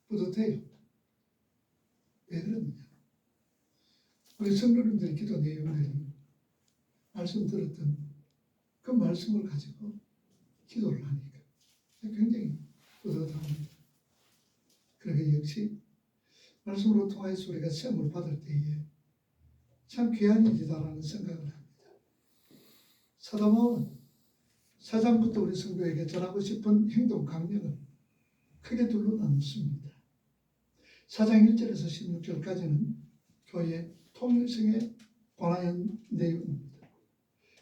뿌듯해요. 왜 그러느냐? 우리 성도님들의 기도 내용들이 말씀 들었던 그 말씀을 가지고 기도를 하니까 굉장히 뿌듯합니다. 그러게 역시 말씀으로 통해서 우리가 시험을 받을 때에 참 귀한 일이다라는 생각을 합니다. 사도 바울은 4장부터 우리 성도에게 전하고 싶은 행동 강령을 크게 둘로 나눴습니다. 4장 1절에서 16절까지는 교회 통일성에 관한 내용입니다.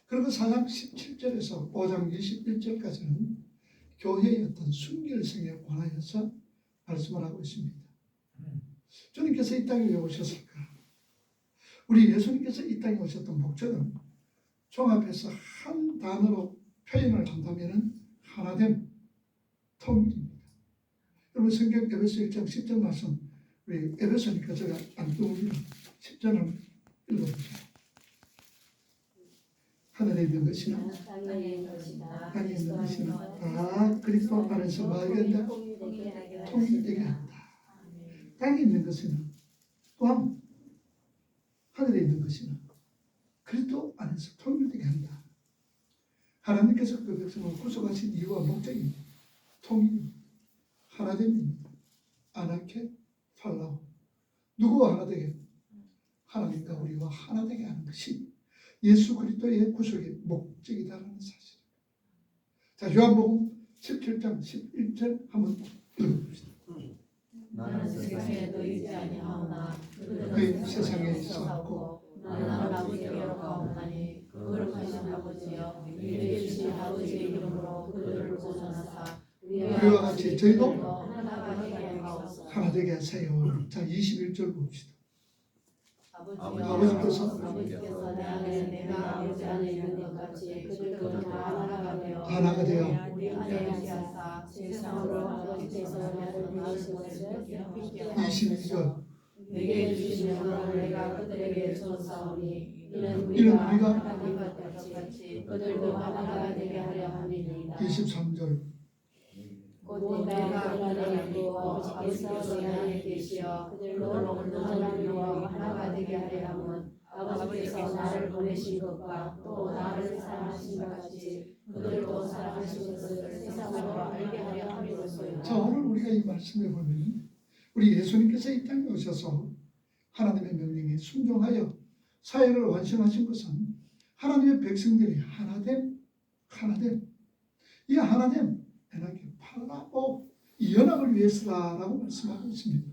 그리고 4장 17절에서 5장 21절까지는 교회의 어떤 순결성에 관하여서 말씀을 하고 있습니다. 주님께서 이 땅에 왜 오셨을까? 우리 예수님께서 이 땅에 오셨던 목적은 종합해서 한 단어로 표현을 한다면 하나됨, 통일입니다. 여러분 성경 에베소 1장 10절 말씀, 우리 에베소니까 제가 안 떠올리는 10절을 읽어보세요. 하늘에 있는 것이나 땅에 있는 것이나 다 그리스도 안에서 말한다 통일되게 한다. 땅에 있는 것은 또한 하늘에 있는 것이나 그리스도 안에서 통일되게 한다. 하나님께서 그 백성을 구속하신 이유와 목적이 통일입니다. 하나됨입니다. 아나케 팔라오. 누구와 하나 되게? 하나님과 우리와 하나 되게 하는 것이 예수 그리스도의 구속의 목적이다라는 사실입니다. 자, 요한복음 17장 11절 한번 읽어봅시다. 나는 세상에 너희지 아니하오나 그의 세상에 있었고 나는 아버지께로 가오나니 거룩하신 아버지여 우리에게 주신 아버지의 이름으로 그들을 보존하사 우리와 같이 저희도 하나 되게 하세요. 자, 21절 봅시다. 아버지께서 내 안에 내가 아버지 안에 있는 것 같이 그들도 다 하나가 되어 우리 안에 하사 세상으로 아버지께서 나를 보내신 것을 기억하게 22절 내게 주신 영광을 내가 그들에게 주었사오니 이는 우리가 하나님 같이 그들도 하나가 되게 하려 함이니이다. 23절 곧 내가 그들 안에 있고 아버지께서 내 안에 계시어 그들로 온전한 영광 하나가 되게 하려 함은 아버지께서 나를 보내신 것과 또 나를 사랑하신 것 같이 그들도 사랑하신 것을 세상으로 알게 하려 함이로소이다. 자, 오늘 우리가 이 말씀에 보면 우리 예수님께서 이 땅에 오셔서 하나님의 명령에 순종하여 사역을 완성하신 것은 하나님의 백성들이 하나됨, 이 하나됨, 이렇게 팔라오, 이 연합을 위해서다라고 말씀하고 있습니다.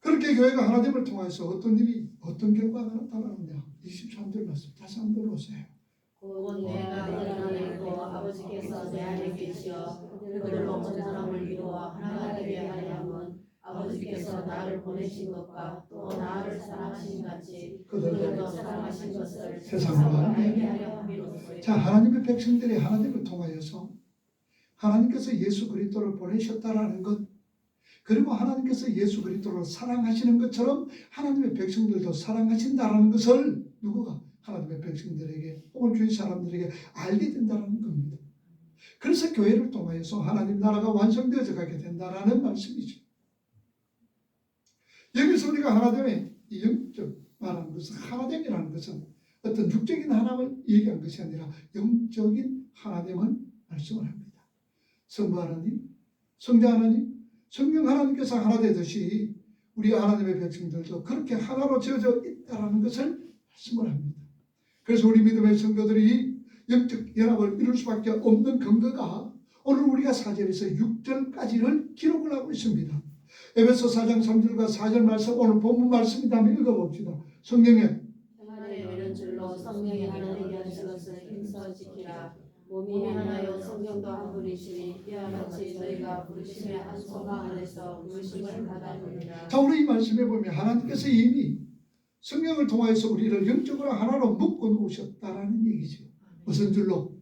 그렇게 교회가 하나됨을 통해서 어떤 일이, 어떤 결과가 나타나느냐? 23절 말씀 다시 한번 보세요. 곧 내가 그들 안에 있고 아버지께서 내 안에 계시어 그들로 온전함을 이루어 하나가 되게 하려 함은 아버지께서 나를 보내신 것과 또 나를 사랑하신 같이 그들도 사랑하신 것을 세상으로 알게 하려 함이로소이다. 자, 하나님의 백성들이 하나님을 통하여서 하나님께서 예수 그리스도를 보내셨다라는 것, 그리고 하나님께서 예수 그리스도를 사랑하시는 것처럼 하나님의 백성들도 사랑하신다라는 것을 누구가? 하나님의 백성들에게 혹은 주위 사람들에게 알게 된다는 겁니다. 그래서 교회를 통하여서 하나님 나라가 완성되어져 가게 된다라는 말씀이죠. 여기서 우리가 하나됨의 이 영적 말하는 것은 하나됨이라는 것은 어떤 육적인 하나님을 얘기한 것이 아니라 영적인 하나됨을 말씀을 합니다. 성부 하나님, 성자 하나님, 성령 하나님께서 하나 되듯이 우리 하나님의 백성들도 그렇게 하나로 지어져 있다는 것을 말씀을 합니다. 그래서 우리 믿음의 성도들이 영적 연합을 이룰 수밖에 없는 근거가 오늘 우리가 4절에서 6절까지를 기록을 하고 있습니다. 에베소 4장 3절과 4절 말씀, 오늘 본문 말씀이다 한번 읽어봅시다. 성경에 평안에 이르는 줄로 성령이 하나 되게 하신 것을 힘써 지키라. 몸이 하나요 성령도 한 분이시니 이와 같이 저희가 부르심의 한 소망 안에서 부르심을 받았느니라. 자, 우리 이 말씀에 보면 하나님께서 이미 성령을 통하여서 우리를 영적으로 하나로 묶어 놓으셨다라는 얘기죠. 무슨 줄로?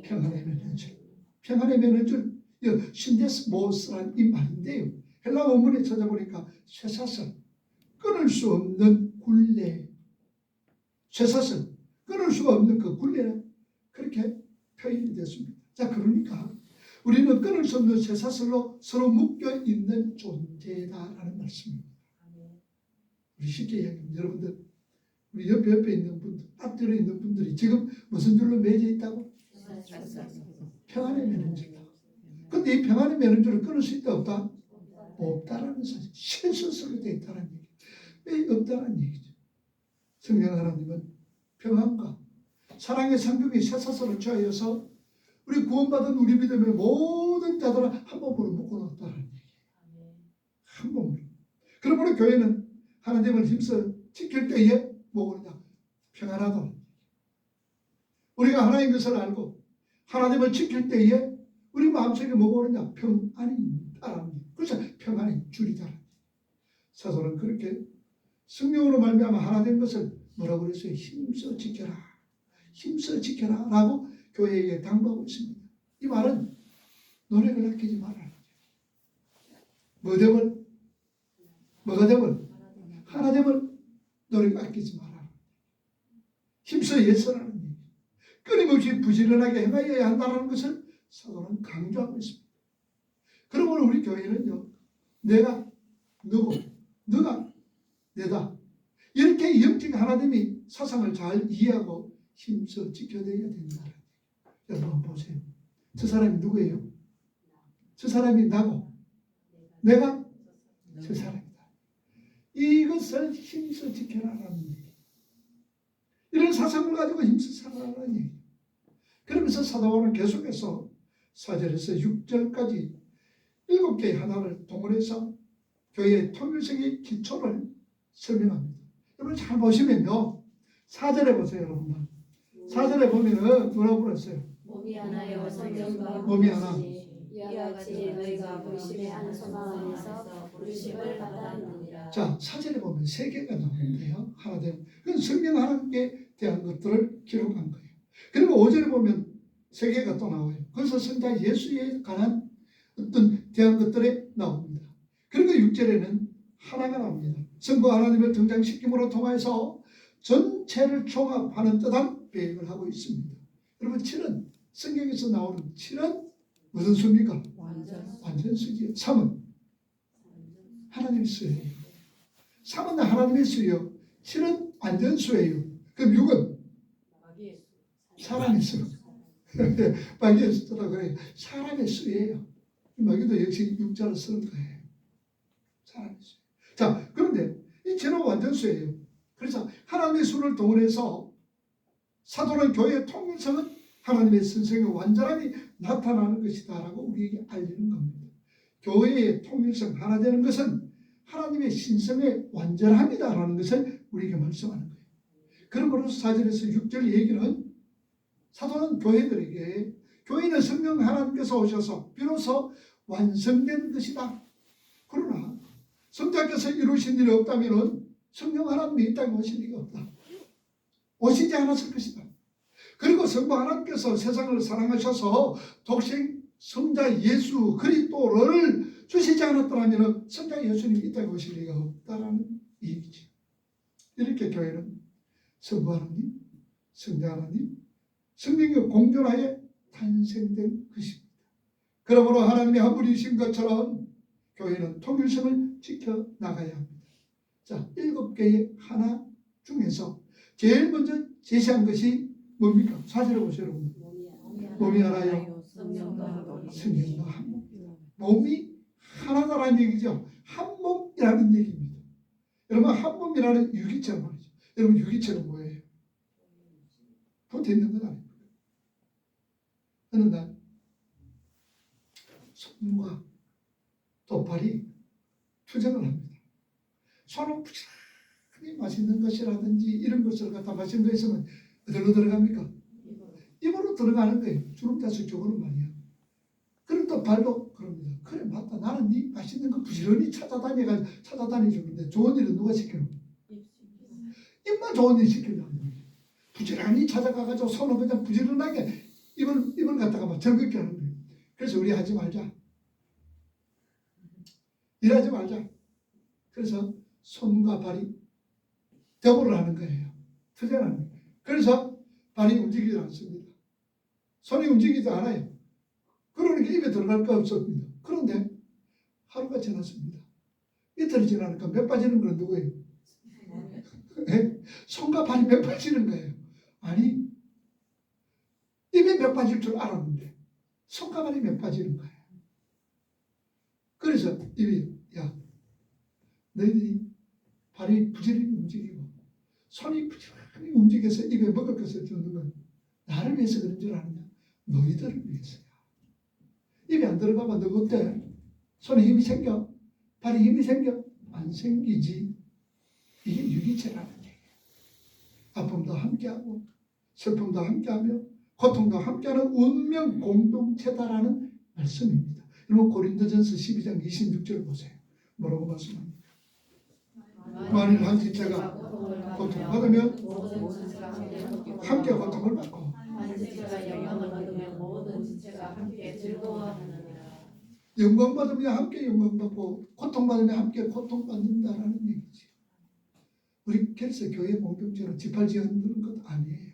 평안의 매는 줄. 평안의 매는 줄. 신데스모스란 이 말인데요. 헬라 원문에 찾아보니까 쇠사슬, 끊을 수 없는 굴레. 쇠사슬, 끊을 수가 없는 그 굴레는 그렇게 표현이 됐습니다. 자, 그러니까 우리는 끊을 수 없는 쇠사슬로 서로 묶여 있는 존재다라는 말씀입니다. 우리 쉽게 이야기합니다. 여러분들, 우리 옆에 있는 분들, 앞뒤로 있는 분들이 지금 무슨 줄로 매여 있다고? 평안의 매는줄이다. 근데 이 평안의 매는줄을 끊을 수 있다 없다? 없다라는 사실. 쇠사슬로 되어 있다는 얘기. 왜 없다는 얘기죠? 성령 하나님은 평안과 사랑의 상경이 쇠사슬을 취하여서 우리 구원받은 우리 믿음의 모든 자들을 한 몸으로 묶어놓았다는 얘기예요. 한 몸으로. 그러므로 교회는 하나님을 힘써 지킬 때에 뭐냐? 평안하다. 우리가 하나님 것을 알고 하나님을 지킬 때에 우리 마음속에 뭐가 오느냐? 평안이 있다라는 얘기예요. 그래서 평안의 줄이다. 사도는 그렇게 성령으로 말미암아 하나 된 것을 뭐라고 그랬어요? 힘써 지켜라. 힘써 지켜라 라고 교회에게 당부하고 있습니다. 이 말은 노력을 아끼지 말아라. 뭐가 되면 하나됨을 노력 아끼지 말아라. 힘써 예서라는 얘기. 끊임없이 부지런하게 행하여야 한다는 것을 사도는 강조하고 있습니다. 그러므로 우리 교회는요, 내가 너고 너가 내다 이렇게 영적 하나됨이 사상을 잘 이해하고 힘써 지켜내야 된다. 여러분 보세요. 저 사람이 누구예요? 저 사람이 나고 내가 저 사람이다. 이것을 힘써 지켜라라는 얘기. 이런 사상을 가지고 힘써 살아라는 얘기. 그러면서 사도 바울은 계속해서 4절에서 6절까지 7개의 하나를 동원해서 교회의 통일성의 기초를 설명합니다. 여러분 잘 보시면요. 4절에 보세요, 여러분들. 4절에 보면은 뭐라고 그랬어요? 몸이 하나요 성령과 몸이 하나. 이와 같이 너희가 부르심의 한 소망 안에서 부르심을 받았느니라. 자, 4절에 보면 3개가 나오는데요. 하나 된. 그건 성령 하나님께 대한 것들을 기록한 거예요. 그리고 5절에 보면 3개가 또 나와요. 그래서 성자 예수에 관한 어떤 대한 것들에 나옵니다. 그리고 6절에는 하나가 나옵니다. 성부 하나님을 등장시킴으로 통해서 전체를 종합하는 듯한 배역을 하고 있습니다. 여러분 7은 성경에서 나오는 7은 무슨 수입니까? 완전수지요. 3은 하나님의 수예요. 3은 하나님의 수예요. 7은 완전수예요. 그럼 6은 사람의 수. 마귀의 수라고 그래요. 사람의 수예요. 마귀도 역시 6자를 쓰는 거예요. 사람의 수. 자, 그런데 이 7은 완전수예요. 그래서 하나님의 수를 동원해서 사도는 교회의 통일성은 하나님의 선생의 완전함이 나타나는 것이다 라고 우리에게 알리는 겁니다. 교회의 통일성 하나 되는 것은 하나님의 신성의 완전함이다 라는 것을 우리에게 말씀하는 거예요. 그러므로서 4절에서 6절 얘기는 사도는 교회들에게 교회는 성령 하나님께서 오셔서 비로소 완성된 것이다. 그러나 성자께서 이루신 일이 없다면 성령 하나님이 이 땅에 오신 리가 없다. 오시지 않았을 것이다. 그리고 성부 하나님께서 세상을 사랑하셔서 독생 성자 예수 그리스도를 주시지 않았더라면 성자 예수님이 이 땅에 오실 리가 없다라는 얘기지. 이렇게 교회는 성부 하나님, 성자 하나님, 성령의 공존하에 탄생된 것입니다. 그러므로 하나님이 한 분이신 것처럼 교회는 통일성을 지켜나가야 합니다. 자, 7개의 하나 중에서 제일 먼저 제시한 것이 뭡니까? 4절에 보세요, 여러분. 몸이 하나요. 성령도 한 몸. 몸이 하나다라는 얘기죠. 한 몸이라는 얘기입니다. 여러분, 한 몸이라는 유기체란 말이죠. 여러분, 유기체는 뭐예요? 붙어 있는 건 아닙니다. 어느 날 손과 도팔이 투쟁을 합니다. 손은 부지런히 맛있는 것이라든지 이런 것을 갖다 맛있는 거 있으면 어디로 들어갑니까? 입으로 들어가는 거예요. 주름 자수 교훈은 말이야. 그럼 또 발도 그럽니다. 그래 맞다. 나는 네 맛있는 거 부지런히 찾아다니주는데 좋은 일은 누가 시켜요? 입만 좋은 일 시키려는 거예요. 부지런히 찾아가가지고 손을 그냥 부지런하게 입을 갖다가 막 즐겁게 하는 거예요. 그래서 우리 하지 말자. 일하지 말자. 그래서 손과 발이 더불어 하는 거예요. 투쟁하는 거예요. 그래서 발이 움직이지 않습니다. 손이 움직이지 않아요. 그러니까 입에 들어갈 거 없습니다. 그런데 하루가 지났습니다. 이틀이 지나니까 몇 빠지는 건 누구예요? 손과 발이 몇 빠지는 거예요. 아니, 입에 몇 빠질 줄 알았는데 손과 발이 몇 빠지는 거예요. 그래서 입이, 야, 너희들이 발이 부지런히 움직이고 손이 부지런히 움직여서 입에 먹을 것을 주는 건 나를 위해서 그런 줄 아느냐? 너희들을 위해서야. 입에 안 들어가면 너 어때? 손에 힘이 생겨? 발에 힘이 생겨? 안 생기지. 이게 유기체라는 얘기예요. 아픔도 함께하고 슬픔도 함께하며 고통도 함께하는 운명 공동체다라는 말씀입니다. 여러분 고린도전서 12장 26절 보세요. 뭐라고 말씀합니까? 만일 한 지체가 고통받으면 함께 고통을 받고 한 지체가 영광을 받으면 모든 지체가 함께 즐거워하느니라. 영광 받으면 함께 영광 받고 고통받으면 함께 고통받는다라는 얘기지. 우리 그래서 교회 공동체로 지팔지 흔드는 것 아니에요.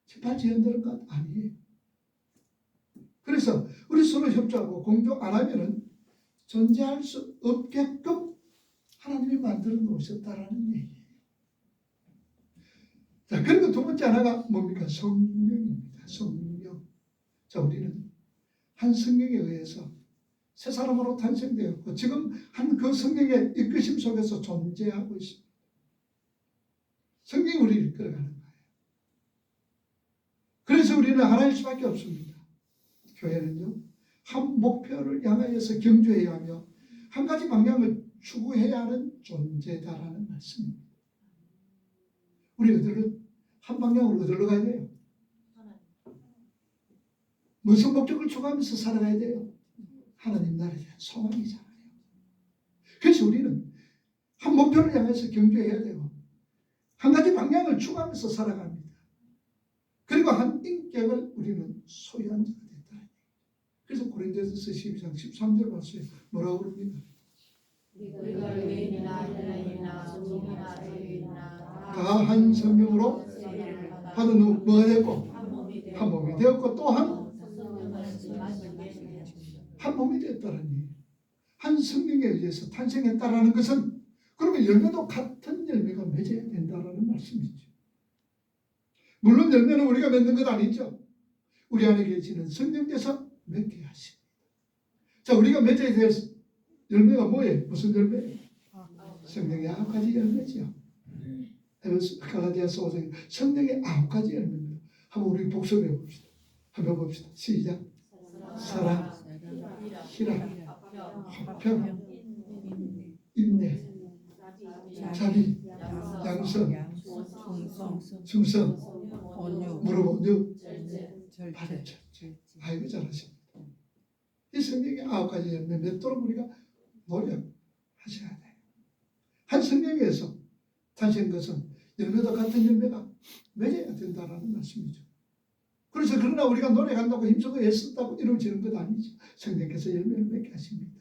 지팔지 흔드는 것 아니에요. 그래서 우리 서로 협조하고 공조 안 하면은 존재할 수 없게끔 하나님이 만들어 놓으셨다라는 얘기예요. 자, 그리고 두 번째 하나가 뭡니까? 성령입니다. 성령. 자, 우리는 한 성령에 의해서 새 사람으로 탄생되었고 지금 한 그 성령의 이끄심 속에서 존재하고 있습니다. 성령이 우리를 이끌어가는 거예요. 그래서 우리는 하나일 수밖에 없습니다. 교회는요, 한 목표를 향하여서 경주해야 하며 한 가지 방향을 추구해야 하는 존재다라는 말씀입니다. 우리 어디로 한 방향으로 어디로 가야 돼요? 무슨 목적을 추구하면서 살아가야 돼요? 하나님 나라에 대한 소망이잖아요. 그래서 우리는 한 목표를 향해서 경주해야 되고 한 가지 방향을 추구하면서 살아갑니다. 그리고 한 인격을 우리는 소유한 자가 됐다. 그래서 고린도전서 12장 13절 봤어요. 뭐라고 그럽니까? 우리가 유대인이나 헬라인이나 종이나 자유인이나 다 한 성령으로 받은 후 뭐가 됐고? 한 몸이 되었고 또한 한 몸이 되었다는 얘기예요. 한 성령에 의해서 탄생했다라는 것은 그러면 열매도 같은 열매가 맺어야 된다라는 말씀이죠. 물론 열매는 우리가 맺는 것 아니죠. 우리 안에 계시는 성령께서 맺게 하십니다. 자, 우리가 맺어야 될 열매가 뭐예요? 무슨 열매예요? 성령의 9가지 열매죠. 갈라디아서 5장 성령의 9가지 열매입니다. 한번 우리 복습해 봅시다. 한번 봅시다. 시작. 사랑, 희락, 화평, 인내, 자비, 양선, 충성, 무릎 온유, 바른 절제. 아이고 잘하십니다. 이 성령의 9가지 열매 맺도록 우리가 노력하셔야 돼요. 한 성령에서 탄생한 것은 열매도 같은 열매가 맺어야 된다는 말씀이죠. 그래서 그러나 우리가 노력한다고 힘쓰고 애썼다고 이루어지는 것 아니죠. 성령께서 열매를 맺게 하십니다.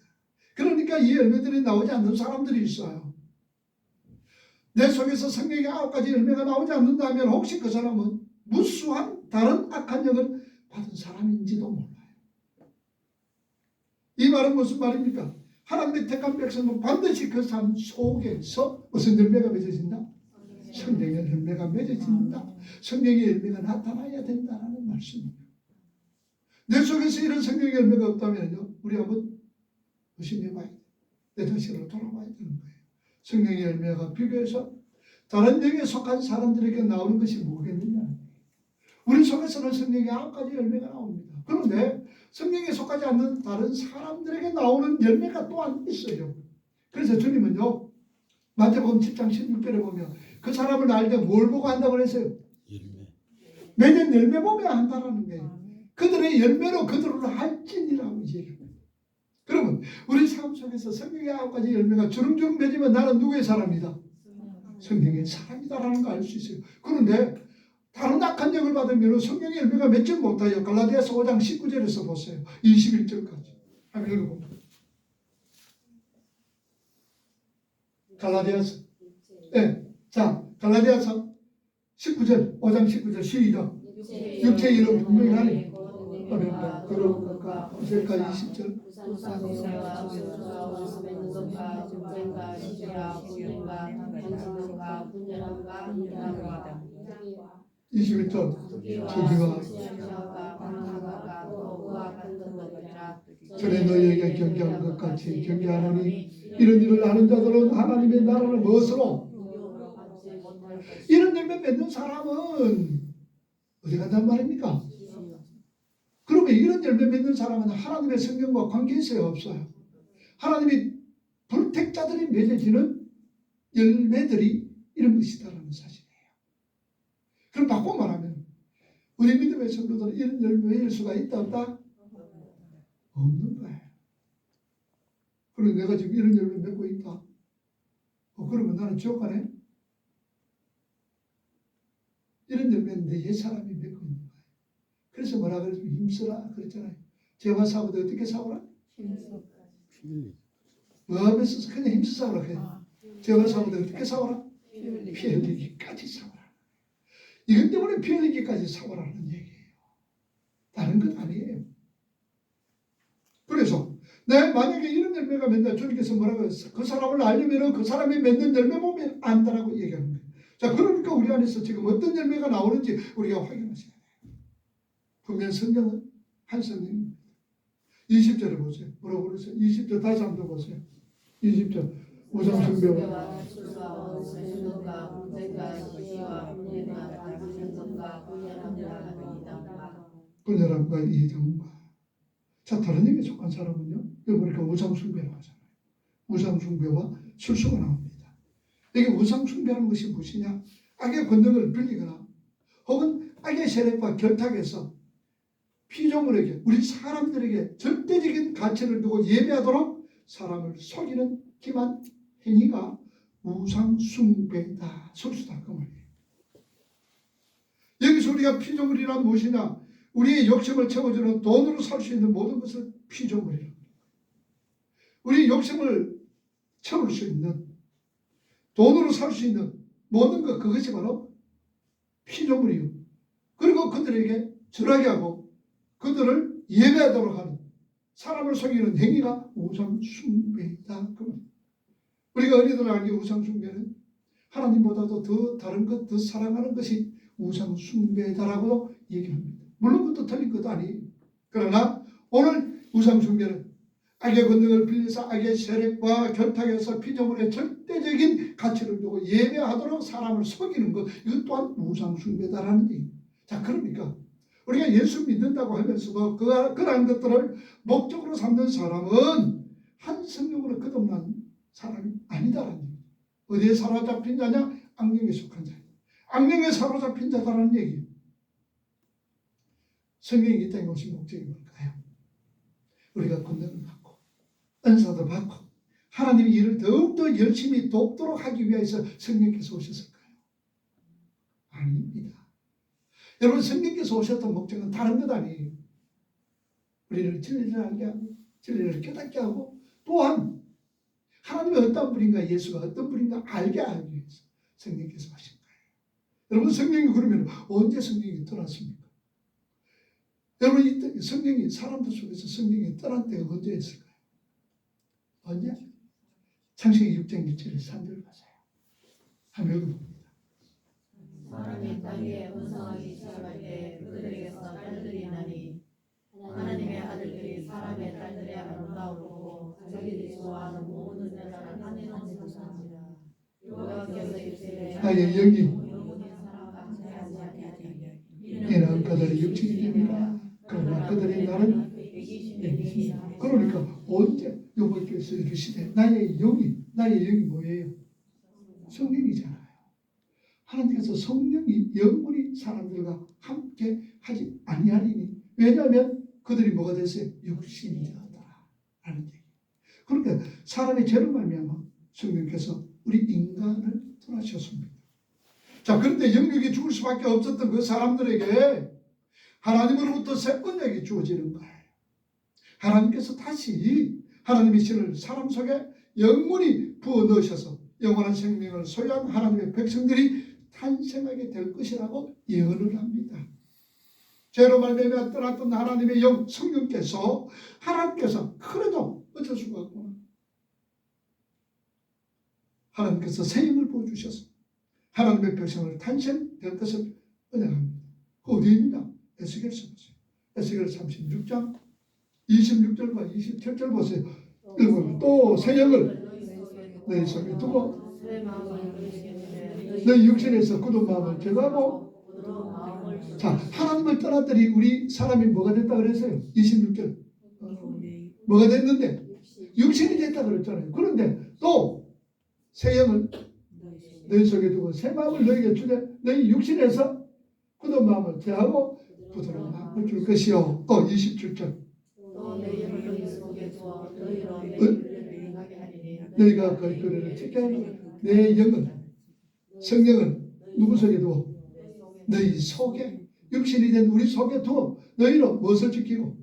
그러니까 이 열매들이 나오지 않는 사람들이 있어요. 내 속에서 성령의 9가지 열매가 나오지 않는다면 혹시 그 사람은 무수한 다른 악한 영을 받은 사람인지도 몰라요. 이 말은 무슨 말입니까? 하나님의 택한 백성은 반드시 그 삶 속에서 무슨 열매가 맺어진다? 성령의 열매가 맺어진다. 성령의 열매가 나타나야 된다는 말씀입니다. 내 속에서 이런 성령의 열매가 없다면요, 우리 한번 의심해 봐야 돼요. 내 자신으로 돌아봐야 되는 거예요. 성령의 열매가 비교해서 다른 영에 속한 사람들에게 나오는 것이 뭐겠느냐. 우리 속에서는 성령의 9가지 열매가 나옵니다. 그런데 성령에 속하지 않는 다른 사람들에게 나오는 열매가 또한 있어요. 그래서 주님은요, 마태복음 7장 16절에 보면 그 사람을 알 때 뭘 보고 한다고 그랬어요? 열매. 맺은 열매 보며 한다라는 거예요. 그들의 열매로 그들을 할지니라고 얘기합니다. 그러면 우리 삶 속에서 성령의 9가지 열매가 주름주름 맺으면 나는 누구의 사람이다? 성령의 사람이다라는 걸 알 수 있어요. 그런데 다른 악한 영을 받으면 성령의 열매가 맺지 못해요. 갈라디아서 5장 19절에서 보세요. 21절까지. 한번 읽어봅니다. 갈라디아서. 네. 자, 갈라디아서 19절, 5장 19절 시작. 육체의 이름 분명히 하니 것과 더러운 것과 언제까지 20절 부산세와 수수와 원수 맺는 것과 전쟁과 시기와 분쟁과 당신들과 분열함과 이단과 21절 저기와 취향과 방탕과 또 우와 같은 것들이라 전에 너희에게 경계한 것 같이 경계하노니 이런 일을 하는 자들은 하나님의 나라를 무엇으로 이런 열매 맺는 사람은 어디 간단 말입니까? 그러면 이런 열매 맺는 사람은 하나님의 성경과 관계 있어요, 없어요? 하나님이 불택자들이 맺어지는 열매들이 이런 것이다라는 사실이에요. 그럼 바꿔 말하면 우리 믿음의 성도들은 이런 열매일 수가 있다 없다? 없는 거예요. 그리고 내가 지금 이런 열매 맺고 있다. 그러면 나는 지옥 가네? 이런 열매는 내 옛사람이 맺고 있는 거예요. 그래서 뭐라 그랬으면 힘쓰라 그랬잖아요. 죄와 사고도 어떻게 사오라? 뭐 하면서 그냥 힘써 사오라 그래요. 죄와 사고도 어떻게 사오라? 피 흘리기까지 사오라. 이것 때문에 피 흘리기까지 사오라는 얘기예요. 다른 것 아니에요. 그래서 내 만약에 이런 열매가 맺는다. 주님께서 뭐라고 했어? 그 사람을 알려면 그 사람이 맺는 열매 보면 안다라고 얘기하는 거예요. 자, 그러니까 우리 안에서 지금 어떤 열매가 나오는지 우리가 확인하셔야 돼요. 분명 성경은 한 성경입니다. 20절을 보세요. 뭐라고 그랬어요? 20절 다시 한번 보세요. 20절 우상숭배와 분열함과 이정과 자, 다른 얘기에 속한 사람은요, 여기 보니까 우상숭배라고 하잖아요. 우상숭배와 술수가 나옵니다. 이게 우상숭배라는 것이 무엇이냐? 악의 권능을 빌리거나 혹은 악의 세력과 결탁해서 피조물에게, 우리 사람들에게 절대적인 가치를 두고 예배하도록 사람을 속이는 기만 행위가 우상숭배다, 술수다 그 말이에요. 여기서 우리가 피조물이란 무엇이냐? 우리의 욕심을 채워주는 돈으로 살 수 있는 모든 것을 피조물이라고. 우리의 욕심을 채울 수 있는 돈으로 살 수 있는 모든 것, 그것이 바로 피조물이요. 그리고 그들에게 절하게 하고 그들을 예배하도록 하는 사람을 속이는 행위가 우상숭배이다. 우리가 어디든 알기 우상숭배는 하나님보다도 더 다른 것, 더 사랑하는 것이 우상숭배다라고 얘기합니다. 물론 그것도 틀린 것도 아니에요. 그러나 오늘 우상숭배는 악의 권능을 빌려서 악의 세력과 결탁해서 피조물의 절대적인 가치를 두고 예배하도록 사람을 속이는 것, 이것 또한 우상숭배다라는 얘기입니다. 자, 그러니까 우리가 예수 믿는다고 하면서도 그러한 것들을 목적으로 삼는 사람은 한 성령으로 거듭난 사람이 아니다라는 얘기입니다. 어디에 사로잡힌 자냐? 악령에 속한 자예요. 악령에 사로잡힌 자다라는 얘기예요. 성령이 이 땅에 오신 목적이 뭘까요? 우리가 권능을 받고 은사도 받고 하나님의 일을 더욱더 열심히 돕도록 하기 위해서 성령께서 오셨을까요? 아닙니다. 여러분, 성령께서 오셨던 목적은 다른 것 아니에요. 우리를 진리를 알게 하고 진리를 깨닫게 하고 또한 하나님이 어떤 분인가, 예수가 어떤 분인가 알게 하기 위해서 성령께서 하신 거예요. 여러분, 성령이 그러면 언제 성령이 떠났습니까? 여러분, 이 성령이 사람들 속에서 성령이 떠난 때가 언제였을까요? 언제? 창세기 6장 1절에 3절 가세요. 한번 읽어봅니다. 하나님의 땅에 번성하기 시작할 때 그들에게서 딸들이 나니 하나님의 아들들이 사람의 딸들의 아름다움을 보고 자기들이 좋아하는 모든 여자를 하늘에서 찾는지라. 여호와께서 이르시되 나의 영이 사람과 대하지 아니하니 이는 그들의 육체이 됩니다. 그러나 그들의 나는 그러니까 언제 여호와께서 이르시되 나의 영이 뭐예요? 성령이잖아요. 하나님께서 성령이 영원히 사람들과 함께 하지 아니하리니 왜냐하면 그들이 뭐가 됐어요? 육신이 되었다 라는 얘기. 그러니까 사람의 죄로 말미암아 성령께서 우리 인간을 떠나셨습니다. 자, 그런데 영육이 죽을 수밖에 없었던 그 사람들에게 하나님으로부터 새 언약이 주어지는 거예요. 하나님께서 다시 하나님의 신을 사람 속에 영원히 부어 넣으셔서 영원한 생명을 소유한 하나님의 백성들이 탄생하게 될 것이라고 예언을 합니다. 죄로 말미암아 떠났던 하나님의 영 성령께서 하나님께서 그래도 어쩔 수가 없구나. 하나님께서 새 힘을 부어주셔서 하나님의 백성을 탄생될 것을 은혜합니다. 그 어디에 있느냐? 에스겔서 보세요. 에스겔 36장 26절과 27절 보세요. 읽으면 또 새 영을 너희 속에 두고 너희 육신에서 굳은 마음을 제거하고. 자, 하나님을 떠났더니 우리 사람이 뭐가 됐다 그랬어요? 26절 뭐가 됐는데? 육신이 됐다 그랬잖아요. 그런데 또 새 영을 너희 속에 두고 새 마음을 너희에게 주되 너희 육신에서 굳은 마음을 제하고 부드러운 마음을 줄 것이요. 또 27절 너희가 그 교례를 지켜야 내 영은 성령은 누구 속에 두고 너희 속에 육신이 된 우리 속에 두어 너희로 무엇을 지키고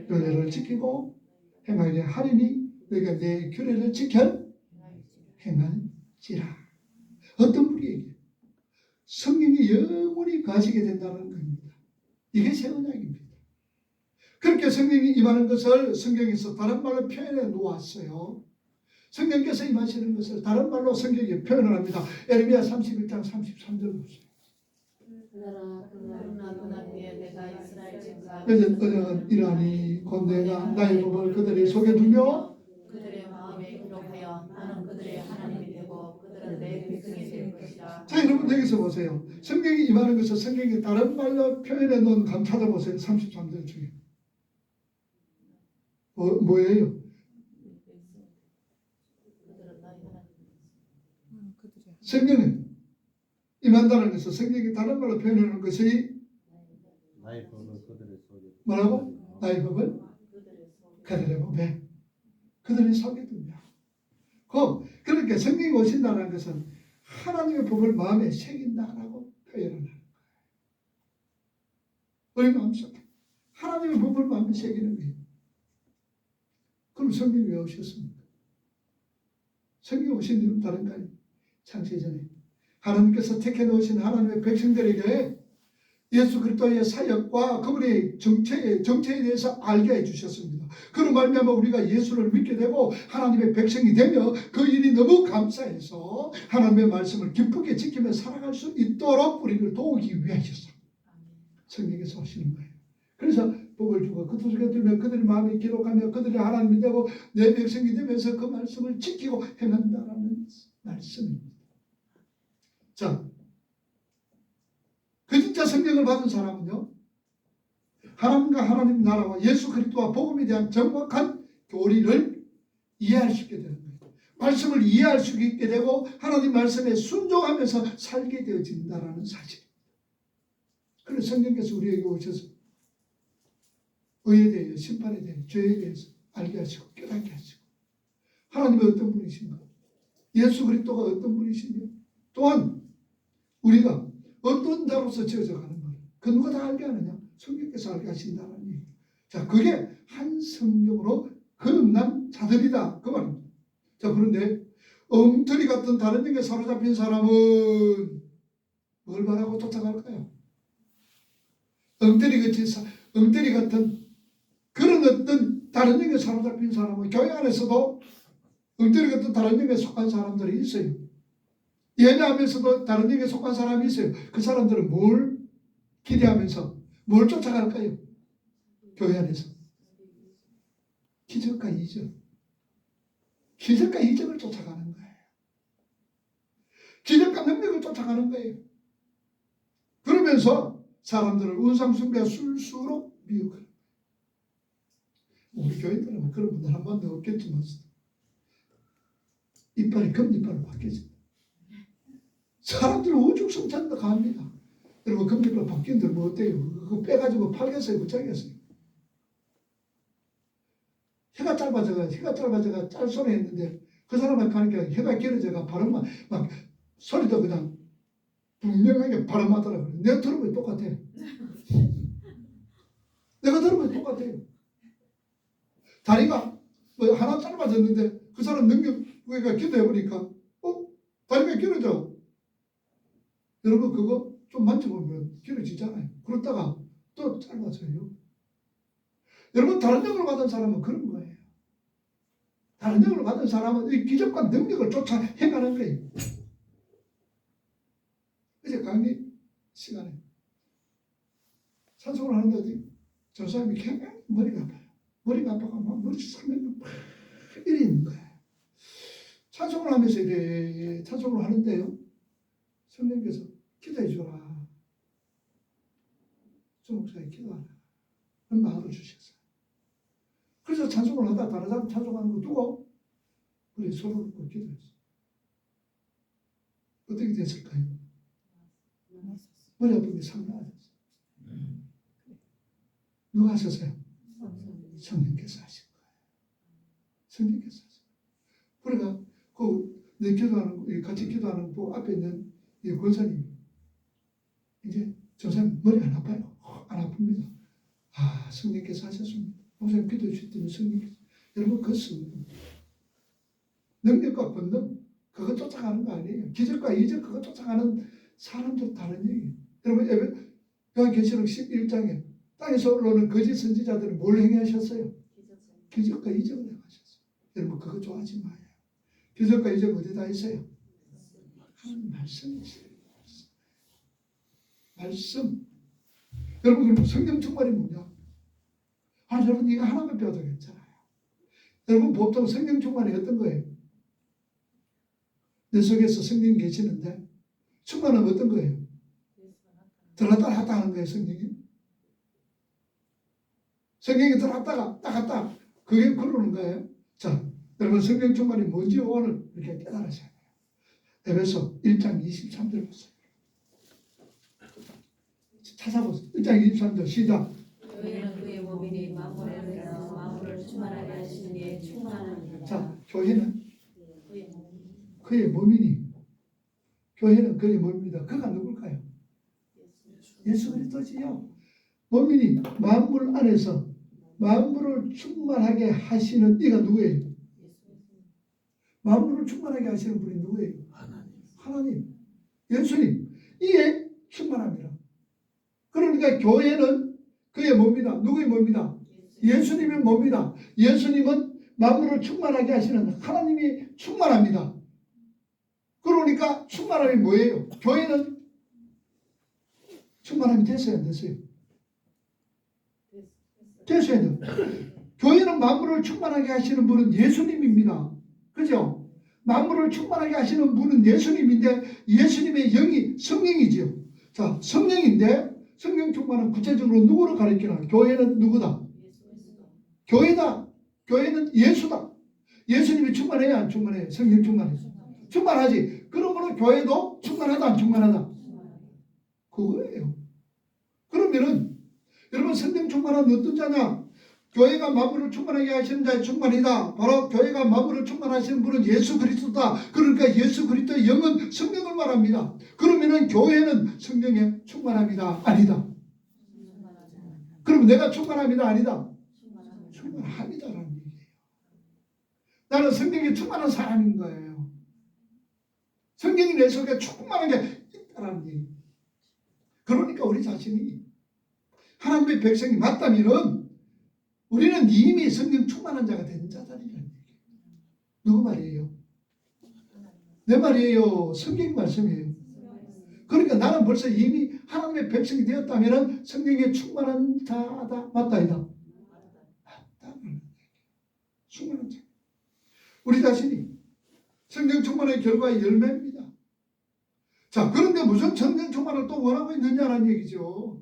교례를 지키고 행하게 하리니 너희가 내 규례를 지켜 행할지라. 어떤 분에게 성령이 영원히 가시게 된다는 겁니다. 이게 새 언약입니다. 그렇게 성령이 임하는 것을 성경에서 다른 말로 표현해 놓았어요. 성령께서 임하시는 것을 다른 말로 성경이 표현을 합니다. 에레미야 31장 33절 보세요. 여전 언약은 이러하니 곧 내가 나의 법을 그들의 속에 두며 그들의 마음에 기록하여 나는 그들의 하나님이 되고 그들은 내 백성이 될 것이라. 자, 여러분 여기서 보세요. 성경이 임하는 것을 성경이 다른 말로 표현해 놓은 감 찾아보세요. 33절 중에 뭐예요? 성령은 임한다는 것은 성경이 다른 말로 표현해 놓은 것이 나의 법을 그들의 속에 뭐라고? 나의 법을 그들의 법에 그들의 속에 둔다. 그렇게 성령이 오신다는 것은 하나님의 법을 마음에 새긴다라고 표현을 하는 거예요. 우리 마음속에 하나님의 법을 마음에 새기는 거예요. 그럼 성령이 왜 오셨습니까? 성령이 오신 이유는 다른가요? 창세전에 하나님께서 택해 놓으신 하나님의 백성들에게 예수 그리스도의 사역과 그분의 정체에 대해서 알게 해주셨습니다. 그런 말미암아 우리가 예수를 믿게 되고 하나님의 백성이 되며 그 일이 너무 감사해서 하나님의 말씀을 기쁘게 지키며 살아갈 수 있도록 우리를 도우기 위하여서 성령께서 오시는 거예요. 그래서 복을 주고 그들 속에 들면 그들의 마음이 기록하며 그들의 하나님이 되고 내 백성이 되면서 그 말씀을 지키고 행한다라는 말씀입니다. 자, 그 진짜 성령을 받은 사람은요, 하나님과 하나님 나라와 예수 그리스도와 복음에 대한 정확한 교리를 이해할 수 있게 되는 거예요. 말씀을 이해할 수 있게 되고 하나님 말씀에 순종하면서 살게 되어진다라는 사실입니다. 그래서 성령께서 우리에게 오셔서 의에 대해 심판에 대해 죄에 대해서 알게 하시고 깨닫게 하시고 하나님은 어떤 분이신가, 예수 그리스도가 어떤 분이신가, 또한 우리가 어떤 자로서 지어져 가는 것, 그 누가 다 알게 하느냐? 성령께서 알게 하신다는 얘기. 자, 그게 한 성령으로 거듭난 자들이다 그 말입니다. 자, 그런데 엉터리 같은 다른 영에 사로잡힌 사람은 뭘 바라고 쫓아갈까요? 엉터리 같은 그런 어떤 다른 영에 사로잡힌 사람은 교회 안에서도 엉터리 같은 다른 영에 속한 사람들이 있어요. 예배하면서도 다른 영에 속한 사람이 있어요. 그 사람들은 뭘 기대하면서 뭘 쫓아갈까요? 교회 안에서 기적과 이적, 기적과 이적을 쫓아가는 거예요. 기적과 능력을 쫓아가는 거예요. 그러면서 사람들을 우상숭배와 술수로 미혹하는 거예요. 우리 교회들은 그런 분들 한 번도 없겠지만 이빨이 금이빨로 바뀌어집니다. 사람들은 우죽성찬도 갑니다. 여러분 금이빨 바뀌는데 뭐 어때요? 그거 빼가지고 팔겠어요? 붙잡겠어요? 해가 짧아져가 짤소리 했는데 그 사람만 가니까 해가 길어져가 발음만 막 소리도 그냥 분명하게 발음하더라고요. 내가 들으면 똑같아. 내가 들으면 똑같아요. 다리가 뭐 하나 짧아졌는데 그 사람 능력가 기도해보니까 다리가 길어져. 여러분 그거 좀 만져보면 길어지잖아요. 그러다가 또 짧아져요. 여러분 다른 영을 받은 사람은 그런 거예요. 다른 영을 받은 사람은 이 기적과 능력을 쫓아 행하는 거예요. 이제 강의 시간에 찬송을 하는데 어디 저 사람이 굉장히 머리가 아파요. 머리가 아파가 막 머리 쓰면 막 이래 있는 거예요. 찬송을 하면서 이래 찬송을 하는데요. 성령께서 기도해 주라. 조 목사님 기도하라. 그런 마음을 주셨어요. 그래서 찬송을 하다 다른 사람 찬송하는 거 두고 우리 서로 놓고 기도했어요. 어떻게 됐을까요? 머리 아픈 게 상나졌어요. 누가 하셨어요? 성령께서 하신 거예요. 성령께서 하신 거예요. 우리가 내 기도하는 같이 기도하는 그 앞에 있는 이 권사님이 이제 저 사람 머리 안 아파요. 안 아픕니다. 아, 성령께서 하셨습니다. 목사님 기도해 주셨더니 성령께서. 여러분 그 성령 능력과 권능 그거 쫓아가는 거 아니에요. 기적과 이적 그거 쫓아가는 사람들 다른 얘기예요. 여러분 요한계시록 11장에 땅에서 올라오는 거짓 선지자들은 뭘 행하셨어요? 기적과 이적을 행하셨어요. 여러분 그거 좋아하지 마요. 기적과 이적 어디다 있어요? 하나님 말씀이 있어요. 말씀. 여러분 그럼 성령 충만이 뭐냐? 여러분 이거 하나만 배워도 괜찮아요. 여러분 보통 성령 충만이 어떤 거예요? 내 속에서 성령이 계시는데 충만은 어떤 거예요? 들어갔다 나갔다 하는 거예요. 성령이 들어갔다가 나갔다 그게 그러는 거예요. 자, 여러분 성령 충만이 뭔지 오늘 이렇게 깨달으셔야 돼요. 에베소 1장 23절 보세요. 찾아보세요. 1장 23절 시작. 교회는 그의 몸이니 만물에서 만물을 충만하게 하시는 게 충만합니다. 자, 교회는 그의 몸이니 교회는 그의 몸입니다. 그가 누굴까요? 예수 그리스도지요. 몸이니 만물 안에서 만물을 충만하게 하시는 이가 누구예요? 만물을 충만하게 하시는 분이 누구예요? 하나님. 예수님. 이에 충만합니다. 그러니까 교회는 그의 몸이다. 누구의 몸이다? 예수님의 몸이다. 예수님은 만물을 충만하게 하시는 하나님이 충만합니다. 그러니까 충만함이 뭐예요? 교회는 충만함이 됐어요, 안 됐어요? 됐어야 돼요. 교회는 만물을 충만하게 하시는 분은 예수님입니다. 그죠? 만물을 충만하게 하시는 분은 예수님인데 예수님의 영이 성령이지요. 자, 성령인데 성령 충만은 구체적으로 누구를 가리키나? 교회는 누구다? 교회다. 교회는 예수다. 예수님이 충만해요, 안 충만해요? 성령 충만해요. 충만하지. 그러므로 교회도 충만하다, 안 충만하다? 그거예요. 그러면은 여러분 성령 충만은 어떤 자냐? 교회가 만물을 충만하게 하시는 자의 충만이다. 바로 교회가 만물을 충만하시는 분은 예수 그리스도다. 그러니까 예수 그리스도의 영은 성령을 말합니다. 그러면은 교회는 성령의 충만합니다. 아니다. 그럼 내가 충만합니다. 아니다. 충만합니다라는 얘기예요. 나는 성령이 충만한 사람인 거예요. 성령이 내 속에 충만한 게 있다라는 얘기. 그러니까 우리 자신이 하나님의 백성이 맞다면은 우리는 이미 성령 충만한 자가 된 자들이라는 얘기예요. 누구 말이에요? 내 말이에요. 성경 말씀이에요. 그러니까 나는 벌써 이미 하나님의 백성이 되었다면 성령에 충만한 자다. 맞다 아니다? 맞다는 얘기예요. 충만한 자. 우리 자신이 성령 충만의 결과의 열매입니다. 자, 그런데 무슨 성령 충만을 또 원하고 있느냐라는 얘기죠.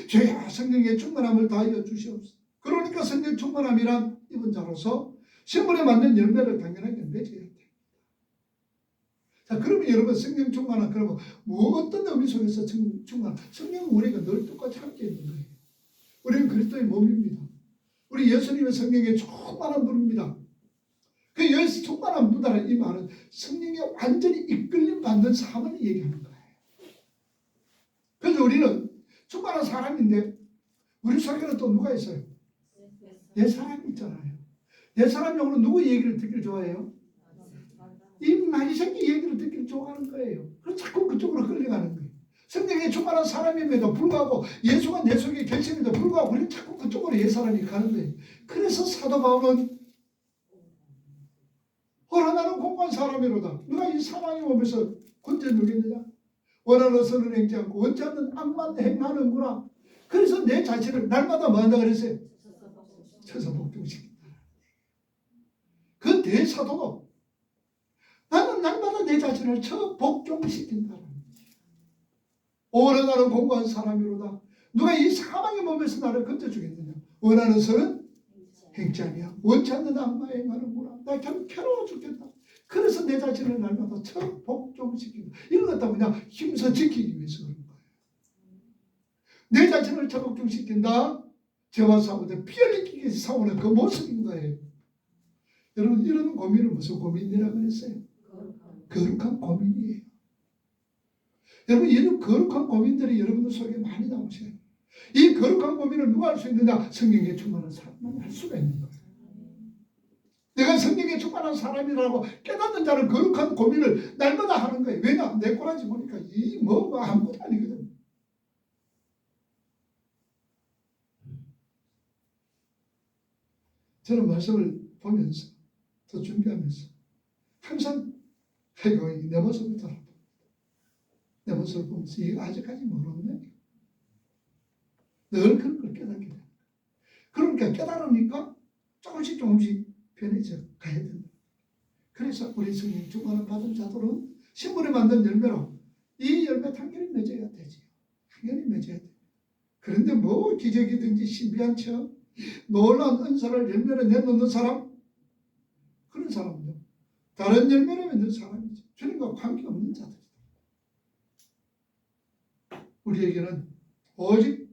주야 성령의 충만함을 다하여 주시옵소서. 그러니까 성령 충만함이란 입은 자로서 신분에 맞는 열매를 당연하게 맺어야 됩니다. 자, 그러면 여러분 성령 충만함 그러면 뭐 어떤 의미 속에서 충만? 성령은 우리가 늘 똑같이 함께 있는 거예요. 우리는 그리스도의 몸입니다. 우리 예수님의 성령에 충만한 분입니다. 그 예수 충만한 분이라는 이 말은 성령에 완전히 이끌림 받는 삶을 얘기하는 거예요. 그래서 우리는 충만한 사람인데 우리 속에는 또 누가 있어요? 내 사람이 있잖아요. 내 사람용으로 누구 얘기를 듣기를 좋아해요? 이 많이 생긴 얘기를 듣기를 좋아하는 거예요. 그래서 자꾸 그쪽으로 끌려가는 거예요. 성령에 충만한 사람임에도 불구하고 예수가 내 속에 계심에도 불구하고 우리는 자꾸 그쪽으로 옛 사람이 가는 거예요. 그래서 사도 바울은 나는 공고한 사람이로다. 누가 이 사망의 몸에서 권세 누리느냐? 원하는 선을 행치 않고 원치 않는 악만 행하는구나. 그래서 내 자신을 날마다 뭐 한다 그랬어요? 쳐서 복종시킨다. 그 대사도도 나는 날마다 내 자신을 쳐 복종시킨다. 오래 나는 공고한 사람이로다. 누가 이 사망의 몸에서 나를 건져주겠느냐? 원하는 선은 행치 아니야. 원치 않는 악마에 행하는구나. 나 참 괴로워 죽겠다. 그래서 내 자신을 날마다 쳐 복종시킨다. 이런 것도 뭐냐? 힘써 지키기 위해서 그런 거예요. 내 자신을 쳐 복종시킨다. 죄와 싸우되 피 흘리기 위해서 싸우는 그 모습인 거예요. 여러분 이런 고민을 무슨 고민이라고 그랬어요? 거룩한 고민이에요. 여러분 이런 거룩한 고민들이 여러분들 속에 많이 나오셔요. 이 거룩한 고민을 누가 할 수 있느냐? 성령에 충만한 사람만 할 수가 있는 거예요. 내가 성령에 충만한 사람이라고 깨닫는 자는 거룩한 고민을 날마다 하는 거예요. 왜냐? 내 꼬라지 보니까 이 뭐 아무것도 아니거든. 저는 말씀을 보면서 또 준비하면서 항상 아이고 내 모습을 돌아봅니다. 내 모습을 보면서 이거 아직까지 모르네. 늘 그런 걸 깨닫게 됩니다. 그러니까 깨달으니까 조금씩 변해져 가야 된다. 그래서 우리 성령 충만을 받은 자들은 신물에 만든 열매로 이 열매 당연히 맺어야 되지. 당연히 맺어야 돼. 그런데 뭐 기적이든지 신비한 척 놀라운 은사를 열매로 내놓는 사람 그런 사람들 다른 열매를 맺는 사람이죠. 주님과 관계없는 자들이다. 우리에게는 오직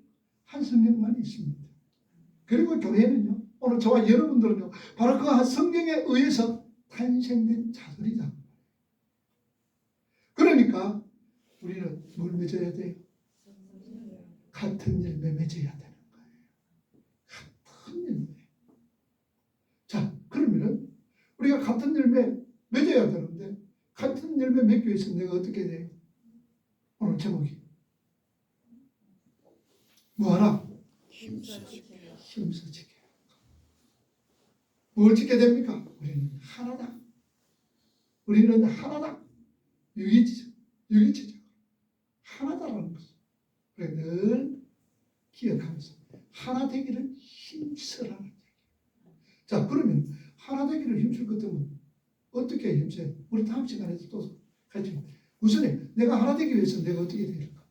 한 성령만 있습니다. 그리고 교회는요. 오늘 저와 여러분들은요. 바로 그 한 성령에 의해서 탄생된 자들이다. 그러니까 우리는 뭘 맺어야 돼요? 같은 열매 맺어야 되는 거예요. 같은 열매. 자, 그러면은 우리가 같은 열매 맺어야 되는데 같은 열매 맺기 위해서 내가 어떻게 돼요? 오늘 제목이 뭐하라? 힘써 지켜야 합니다. 뭘 지켜야 됩니까? 우리는 하나다. 우리는 하나다. 유기체적 하나다라는 것을 우리가 늘 기억하면서 하나 되기를 힘쓰라는 얘기예요. 자, 그러면 하나 되기를 힘쓸 것 같으면 어떻게 힘써요? 우리 다음 시간에도 또 같이 우선에 내가 하나 되기 위해서 내가 어떻게 될까?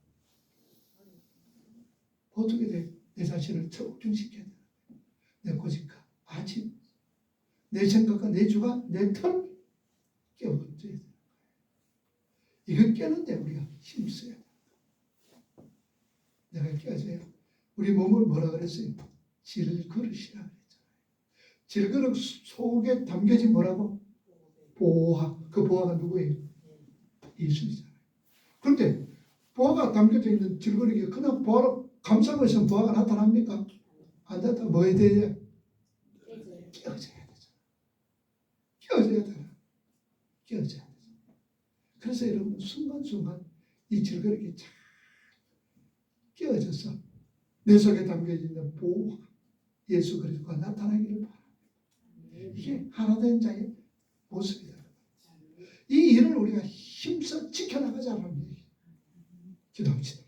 어떻게 돼? 내 자신을 적중시켜야 돼. 내 고집과 아침, 내 생각과 내 주관, 내 털 깨워줘야 돼. 이거 깨는데 우리가 힘써야 돼. 내가 깨어져요. 우리 몸을 뭐라 그랬어요? 질그릇이라 그랬잖아요. 질그릇 속에 담겨진 뭐라고? 보화. 그 보화가 누구예요? 예수이잖아요. 그런데 보화가 담겨져 있는 질그릇이 그냥 보화로 감싸고 있으면 보화가 나타납니까? 안 나타나. 뭐에 대해? 깨어져야 되잖아. 깨어져야 되나? 깨어져야 되잖아. 그래서 여러분 순간순간 이 질그릇이 잘 깨어져서 내 속에 담겨있는 보화 예수 그리스도가 나타나기를 바랍니다. 이게 하나된 자의 모습이다. 이 일을 우리가 힘써 지켜나가자는 얘기. 기도합시다.